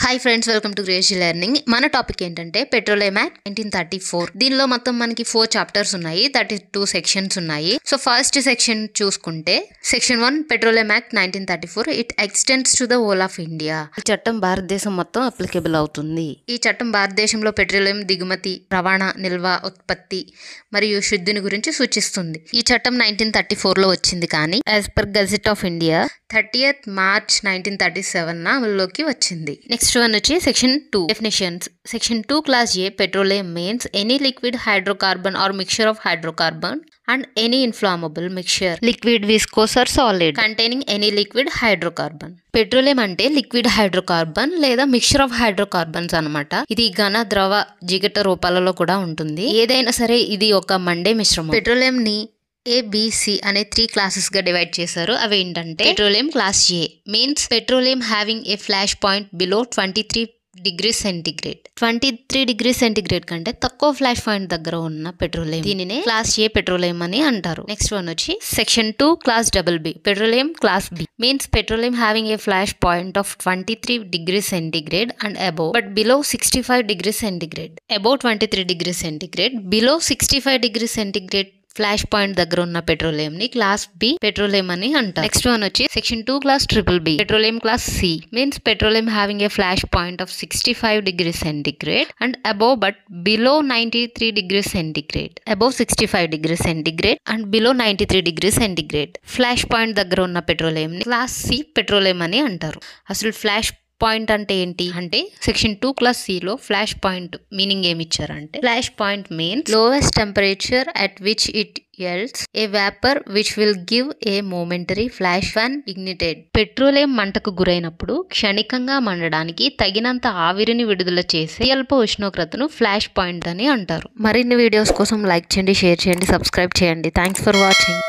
Hi friends, welcome to క్రియేషి learning. మన topic ఏంటంటే పెట్రోలియం యాక్ట్ 1934. దీనిలో మొత్తం మనకి 4 చాప్టర్స్ ఉన్నాయి, 32 సెక్షన్స్ ఉన్నాయి. సో ఫస్ట్ సెక్షన్ చూసుకుంటే section 1 petroleum act 1934 it extends to the whole of India. ఈ చట్టం భారతదేశం మొత్తం అప్లికేబుల్ అవుతుంది. ఈ చట్టం భారతదేశంలో పెట్రోలియం దిగుమతి, రవాణా, నిల్వ, ఉత్పత్తి మరియు శుద్ధిని గురించి సూచిస్తుంది. ఈ చట్టం 1934లో వచ్చింది, కానీ as per gazette of India 30th March 1937 అమల్లోకి వచ్చింది. నెక్స్ట్ వన్ వచ్చి section 2 definitions. Section 2 class A petroleum means any liquid hydrocarbon or mixture of hydrocarbon and any inflammable mixture, liquid, viscous or solid, containing any liquid hydrocarbon. Petroleum అంటే liquid hydrocarbon లేదా mixture of hydrocarbons అనమాట. ఇది ఘన, ద్రవ, జిగట రూపాలలో కూడా ఉంటుంది. ఏదైనా సరే ఇది ఒక మండే మిశ్రమం. పెట్రోలియం ని ABC అనే 3 క్లాసెస్ గా డివైడ్ చేశారు. అవి ఏంటంటే petroleum class A means petroleum having a flash point below 23 degrees centigrade. 23 degrees centigrade కంటే తక్కువ ఫ్లాష్ పాయింట్ దగ్గర ఉన్న పెట్రోలియం, దీనినే క్లాస్ ఏ పెట్రోలియం అని అంటారు. నెక్స్ట్ వన్ వచ్చి section 2 class B petroleum class B means petroleum having a flash point of 23 degrees centigrade and above but below 65 degrees centigrade. Above 23 degrees centigrade, below 65 degrees centigrade flash point దగ్గర ఉన్న petroleum ని class B petroleum అని అంటారు. Next one వచ్చి section 2 class B petroleum class C means petroleum having a flash point of 65 degrees centigrade and above but below 93 degrees centigrade. Above 65 degrees centigrade and below 93 degrees centigrade flash point దగ్గర ఉన్న petroleum ని class C petroleum అని అంటారు. అసలు flash point అంటే ఏంటి అంటే section 2 class C లో ఫ్లాష్ పాయింట్ మీనింగ్ ఏమి ఇచ్చారంటే flash point means lowest temperature at which it yields a vapor which will give a momentary flash when ignited. Petroleum మంటకు గురైనప్పుడు క్షణికంగా మండడానికి తగినంత ఆవిరిని విడుదల చేసే అల్ప ఉష్ణోగ్రతను ఫ్లాష్ పాయింట్ అని అంటారు. మరిన్ని వీడియోస్ కోసం లైక్ చేయండి, షేర్ చేయండి, సబ్స్క్రైబ్ చేయండి. Thanks for watching.